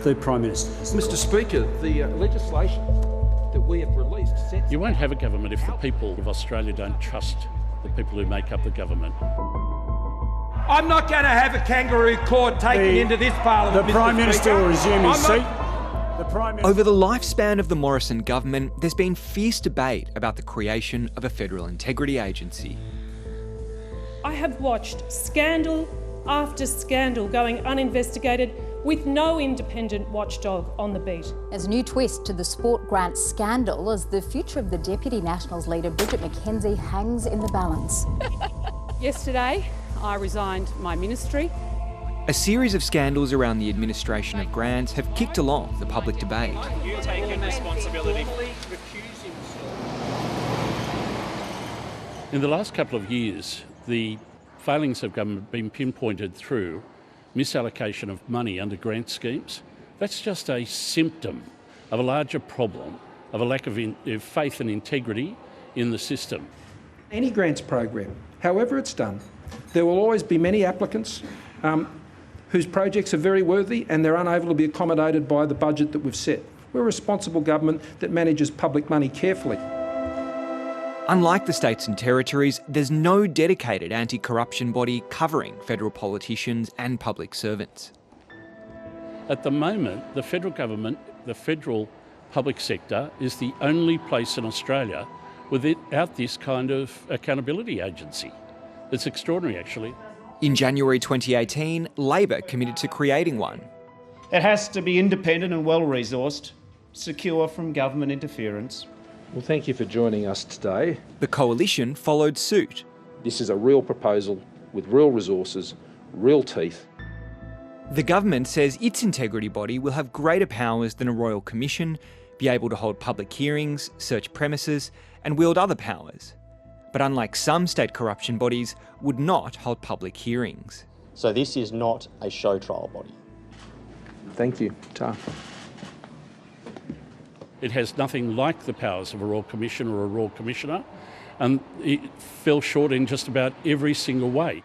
The Prime Minister. Mr Speaker, the legislation that we have released sets... You won't have a government if the people of Australia don't trust the people who make up the government. I'm not going to have a kangaroo court taken into this parliament. The Prime Minister will resume his seat. Over the lifespan of the Morrison government, there's been fierce debate about the creation of a federal integrity agency. I have watched scandal after scandal going uninvestigated with no independent watchdog on the beat. There's a new twist to the sport grant scandal as the future of the Deputy Nationals leader, Bridget McKenzie, hangs in the balance. Yesterday, I resigned my ministry. A series of scandals around the administration of grants have kicked along the public debate. You taken responsibility. In the last couple of years, the failings of government have been pinpointed through misallocation of money under grant schemes. That's just a symptom of a larger problem of a lack of faith and integrity in the system. Any grants program, however it's done, there will always be many applicants whose projects are very worthy and they're unable to be accommodated by the budget that we've set. We're a responsible government that manages public money carefully. Unlike the states and territories, there's no dedicated anti-corruption body covering federal politicians and public servants. At the moment, the federal government, the federal public sector, is the only place in Australia without this kind of accountability agency. It's extraordinary, actually. In January 2018, Labor committed to creating one. It has to be independent and well-resourced, secure from government interference. Well, thank you for joining us today. The Coalition followed suit. This is a real proposal with real resources, real teeth. The government says its integrity body will have greater powers than a royal commission, be able to hold public hearings, search premises, and wield other powers. But unlike some state corruption bodies, would not hold public hearings. So this is not a show trial body. Thank you, Ta. It has nothing like the powers of a Royal Commission or a Royal Commissioner, and it fell short in just about every single way.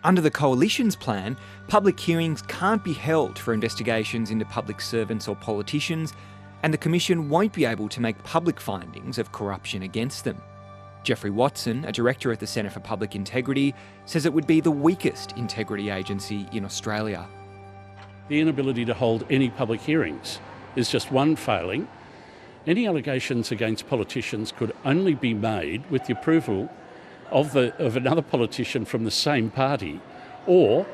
Under the Coalition's plan, public hearings can't be held for investigations into public servants or politicians, and the Commission won't be able to make public findings of corruption against them. Geoffrey Watson, a director at the Centre for Public Integrity, says it would be the weakest integrity agency in Australia. The inability to hold any public hearings is just one failing. Any allegations against politicians could only be made with the approval of another politician from the same party, or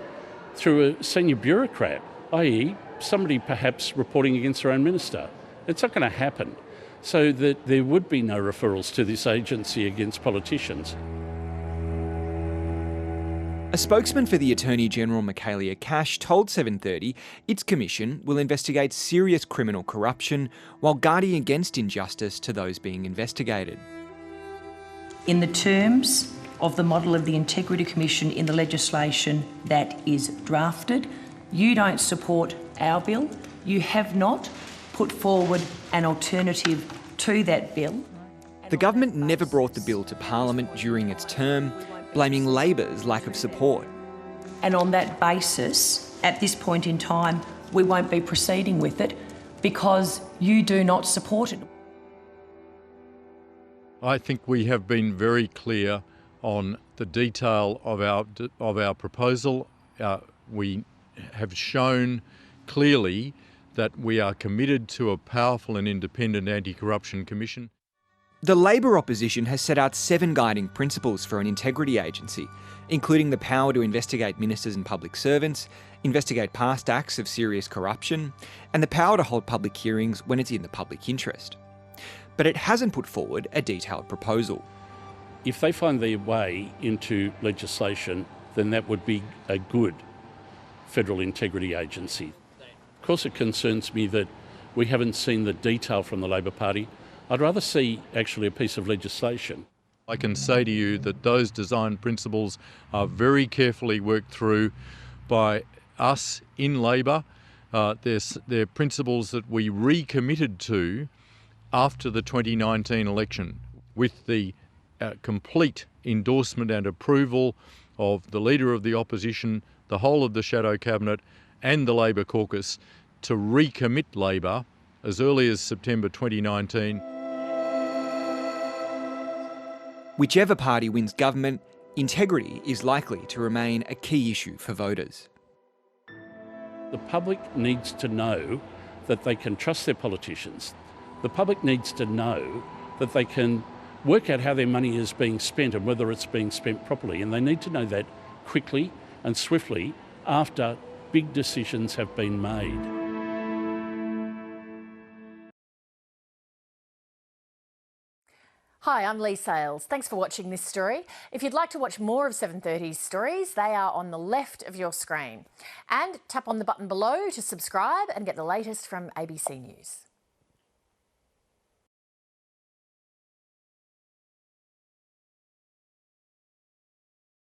through a senior bureaucrat, i.e. somebody perhaps reporting against their own minister. It's not going to happen. So that there would be no referrals to this agency against politicians. A spokesman for the Attorney-General, Michaelia Cash, told 730 its commission will investigate serious criminal corruption while guarding against injustice to those being investigated. In the terms of the model of the Integrity Commission in the legislation that is drafted, you don't support our bill. You have not put forward an alternative to that bill. The government never brought the bill to Parliament during its term, blaming Labor's lack of support. And on that basis, at this point in time, we won't be proceeding with it because you do not support it. I think we have been very clear on the detail of our proposal. We have shown clearly that we are committed to a powerful and independent anti-corruption commission. The Labor opposition has set out 7 guiding principles for an integrity agency, including the power to investigate ministers and public servants, investigate past acts of serious corruption, and the power to hold public hearings when it's in the public interest. But it hasn't put forward a detailed proposal. If they find their way into legislation, then that would be a good federal integrity agency. Of course, it concerns me that we haven't seen the detail from the Labor Party. I'd rather see actually a piece of legislation. I can say to you that those design principles are very carefully worked through by us in Labor. They're principles that we recommitted to after the 2019 election with the complete endorsement and approval of the Leader of the Opposition, the whole of the Shadow Cabinet and the Labor caucus. to recommit Labor as early as September 2019. Whichever party wins government, integrity is likely to remain a key issue for voters. The public needs to know that they can trust their politicians. The public needs to know that they can work out how their money is being spent and whether it's being spent properly. And they need to know that quickly and swiftly after big decisions have been made. Hi, I'm Lee Sales. Thanks for watching this story. If you'd like to watch more of 730's stories, they are on the left of your screen. And tap on the button below to subscribe and get the latest from ABC News.